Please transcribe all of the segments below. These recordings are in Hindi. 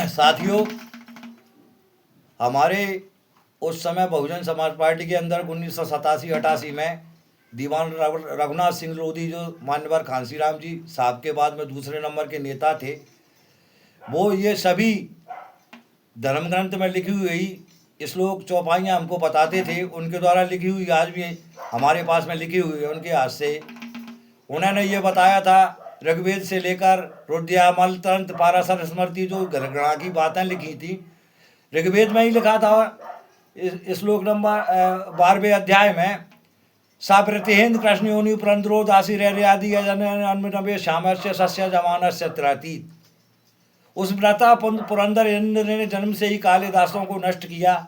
साथियों, हमारे उस समय बहुजन समाज पार्टी के अंदर 1987-88 में दीवान रघुनाथ सिंह लोधी, जो मान्यवर खांसीराम जी साहब के बाद में दूसरे नंबर के नेता थे, वो ये सभी धर्म ग्रंथ में लिखी हुई श्लोक चौपाइयाँ हमको बताते थे। उनके द्वारा लिखी हुई आज भी हमारे पास में लिखी हुई है उनके हाथ से। उन्होंने ये बताया था, ऋग्वेद से लेकर रुद्यामल तंत्र पाराशर स्मृति, जो गणगणा की बातें लिखी थी, ऋग्वेद में ही लिखा था। श्लोक नंबर 12वें अध्याय में साप्रतिहेन्द्र कृष्ण योनि पुरंदरो दासी रैर्यादि अन्नवे श्यामस्य सस्य जमानस्य त्रातीत। उस व्रता पुरंदर इंद्र ने जन्म से ही कालिदासों को नष्ट किया।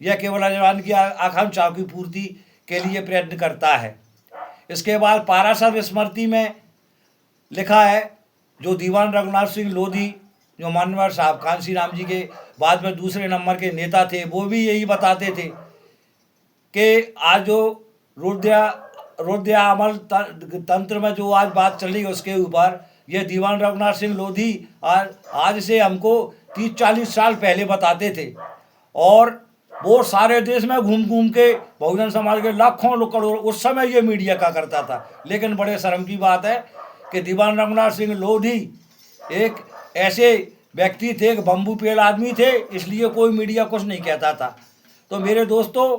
यह केवल अजवान की आकांक्षाओं की पूर्ति के लिए प्रयत्न करता है। इसके बाद पाराशर स्मृति में लिखा है, जो दीवान रघुनाथ सिंह लोधी, जो मान्यवर साहब कांसीराम जी के बाद में दूसरे नंबर के नेता थे, वो भी यही बताते थे कि आज जो रुद्यामल तंत्र में जो आज बात चली उसके ऊपर, ये दीवान रघुनाथ सिंह लोधी आज से हमको 30-40 साल पहले बताते थे। और वो सारे देश में घूम घूम के बहुजन समाज के लाखों लोग, करोड़, उस समय ये मीडिया का करता था। लेकिन बड़े शर्म की बात है कि दीवान रघुनाथ सिंह लोधी एक ऐसे व्यक्ति थे, एक बम्बू पेड़ आदमी थे, इसलिए कोई मीडिया कुछ नहीं कहता था। तो मेरे दोस्तों,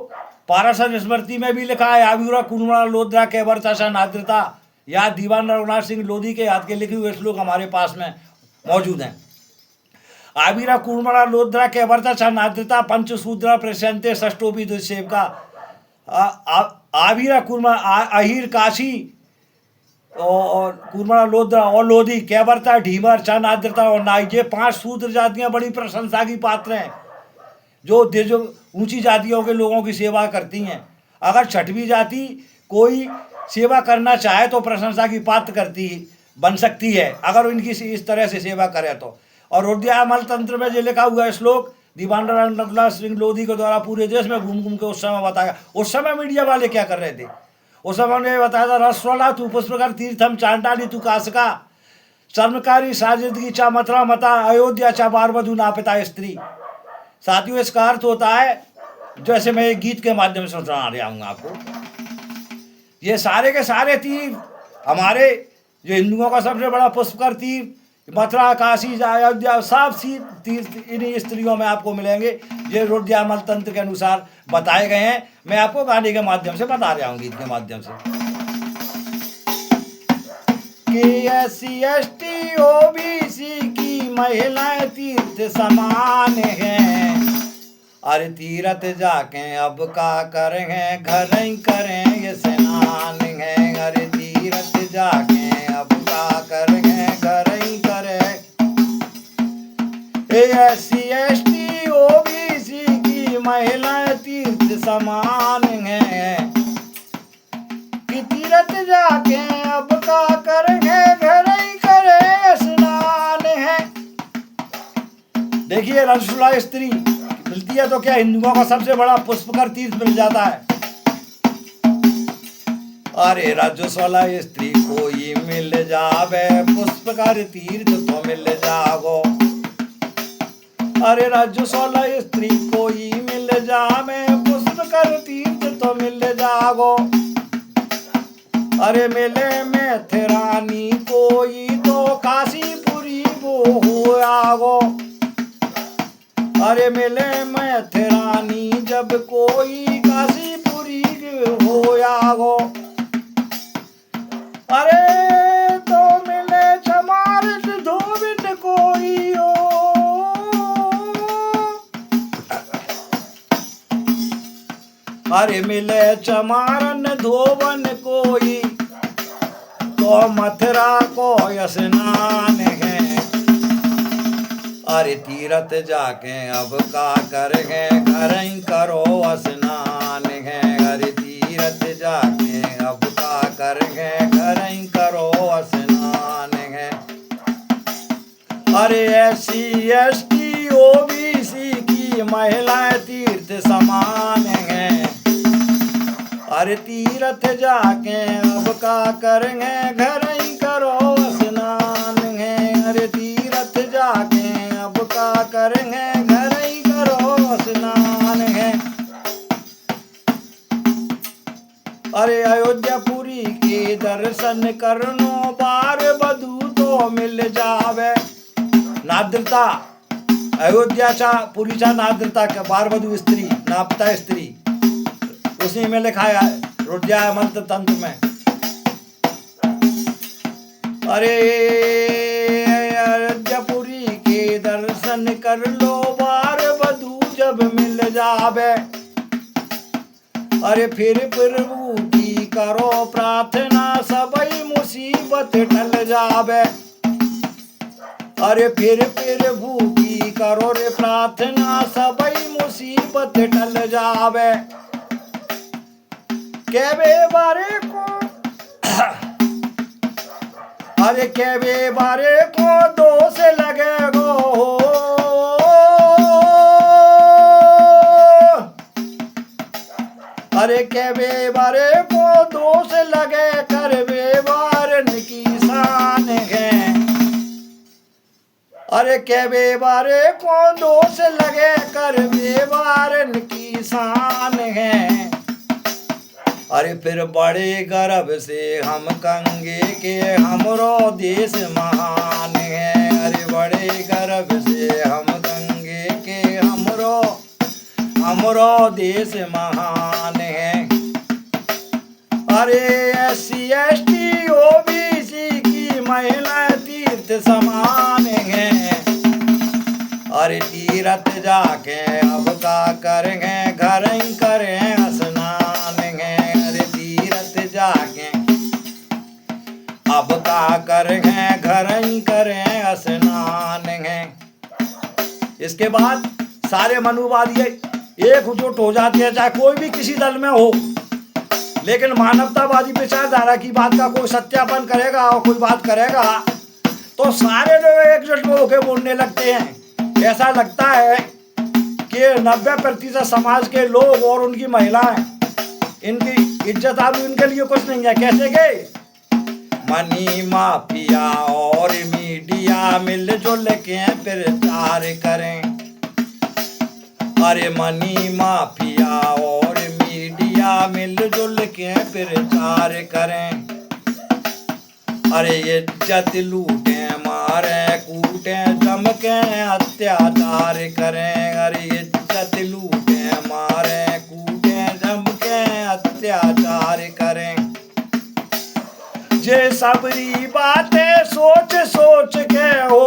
पाराशर स्मृति में भी लिखा है, आविरा कुर्मणा लोद्रा के वर्षा नाद्रता, या दीवान रघुनाथ सिंह लोधी के हाथ के लिखे हुए श्लोक हमारे पास में मौजूद हैं। आविरा कुर्मणा लोद्रा के वर्षा नाद्रता पंचसूद्रा प्रशंते षष्टोपी दुष्सेवका। आविरा कुर्मा अहिर काशी और कुर्मणा लोद्रा और लोधी, कैवर्ता, ढीमर, चन, आद्रता और नाई, ये 5 सूद्र जातियां बड़ी प्रशंसा की पात्र हैं, जो ऊंची जातियों के लोगों की सेवा करती हैं। अगर छठवीं जाति कोई सेवा करना चाहे तो प्रशंसा की पात्र बन सकती है, अगर इनकी इस तरह से सेवा करे तो। और रुद्यामल तंत्र में जो लिखा हुआ है श्लोक दीवान रघुनाथ सिंह लोधी के द्वारा पूरे देश में घूम घूम के उस समय बताया। उस समय मीडिया वाले क्या कर रहे थे? उस समय उन्होंने बताया था, रसवाला तू पुष्पकर तीर्थम चांडाली तू कासका, शर्मकारी साजिदगी चा मथुरा मता, अयोध्या चा बारवधु नापिता स्त्री। साथियों, इसका अर्थ होता है, जैसे मैं एक गीत के माध्यम से सुना रहा हूँ आपको, ये सारे के सारे तीर्थ हमारे जो हिंदुओं का सबसे बड़ा पुष्पकर तीर्थ, मथुरा, काशी, अयोध्या, सब तीर्थ इन्हीं स्त्रियों में आपको मिलेंगे। ये रुद्यामल तंत्र के अनुसार बताए गए हैं। मैं आपको गाने के माध्यम से बता रहा हूँ, गीत के माध्यम से, कि SC ST OBC की महिलाएं तीर्थ समान हैं। अरे तीरथ जाके अब का करेंगे, घर ही करें ये स्नान है। अरे तीरथ जाके अब का करेंगे, घर ही करें। SC ST OBC की महिलाएं तीर्थ समान हैं, कि तीरथ जाके अब का करेंगे, घर ही करें स्नान है। देखिए, रसुला स्त्री मिलती है तो क्या हिंदुओं का सबसे बड़ा पुष्पकर तीर्थ मिल जाता है। अरे रजस्वला स्त्री कोई मिल जावे, पुष्पकर तीर्थ तो मिल जागो। अरे रजस्वला स्त्री कोई मिल जावे, पुष्पकर तीर्थ तो मिल जागो। अरे मिले में थे रानी कोई, तो काशीपुरी वो हो आगो। अरे मिले में थे रानी जब कोई, काशीपुरी हो आगो। अरे तो मिले चमार धोबिन कोई हो। अरे मिले चमारन धोबन कोई, तो मथुरा को स्नान है। अरे तीरथ जाके अब का करेंगे, घर ही करो स्नान है। अरे तीरथ जाके अब का करेंगे, घर ही करो स्नान है। अरे SC ST OBC की महिलाएं तीर्थ समान हैं। अरे तीरथ जाके अब का करेंगे, घर ही करो स्नान है। अरे तीरथ जाके अब का करेंगे घर ही करो स्नान है। अरे अयोध्यापुरी के दर्शन करनो बार बधू तो मिल जावे। नाद्रता अयोध्याच्या पुरीच्या नाद्रता का बार बधू स्त्री नापता स्त्री उसी में लिखा है रुद्रया मंत्र तंत्र में। अरे अयोध्यापुरी के दर्शन कर लो बार बधू जब मिल जावे। अरे फिर प्रभु की करो प्रार्थना सबई मुसीबत टल जावे। अरे फिर प्रभु की करो रे प्रार्थना सबई मुसीबत टल जावे। केवे बारे को अरे केवे बारे को दोष लगे गो। अरे केवे बारे को दोष लगे कर बेवारन की शान है। अरे केवे बारे को दोष लगे कर बेवारन की शान है। अरे फिर बड़े गर्व से हम कंगे के हमरो देश महान है। अरे बड़े गर्व से हम कंगे के हमरो देश महान है। अरे SC ST OBC की महिला तीर्थ समान है। अरे तीर्थ जाके अब का करेंगे घर ही करें स्नान है। अरे तीर्थ जाके अब का करेंगे घर ही करें स्नान है। इसके बाद सारे मनुवादी एकजुट हो जाते हैं, चाहे कोई भी किसी दल में हो, लेकिन मानवतावादी विचारधारा की बात का कोई सत्यापन करेगा और कोई बात करेगा तो सारे लोग एकजुट होकर बोलने लगते हैं। ऐसा लगता है कि 90% समाज के लोग और उनकी महिलाएं इनकी इज्जत आबरू इनके लिए कुछ नहीं है। कैसे गए मनी माफिया और मीडिया मिलजुल के प्रचार करें। अरे मनी माफिया और मीडिया मिलजुल के प्रचार करें। अरे इज्जत लूटे मारे कूटे जमके अत्याचार करें। अरे इज्जत लूटे मारे कूटे जमके अत्याचार करें। जे सबरी बातें सोच सोच के हो,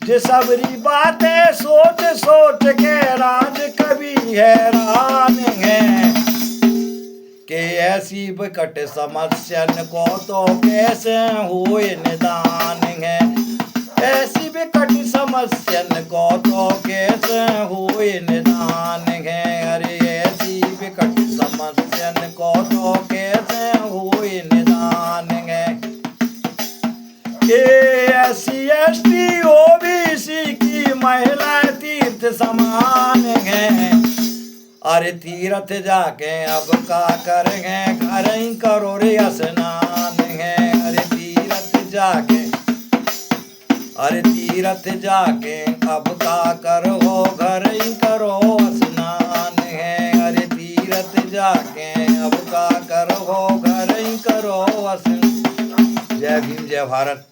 जे सबरी बातें सोच सोच के राज कभी हैरान है। कि ऐसी विकट समस्या को तो कैसे हुए निदान है। ऐसी विकट समस्या को तो कैसे हुए निदान है। अरे ऐसी विकट समस्या को तो कैसे हुए निदान है। कि SC ST OBC की महिला तीर्थ समान है। अरे तीर्थ जाके अब का करेंगे घर ही करो रे स्नान है। अरे तीर्थ जाके अब का करो घर ही करो स्नान है। अरे तीर्थ जाके अब का करो घर ही करो स्नान। जय भीम जय भारत।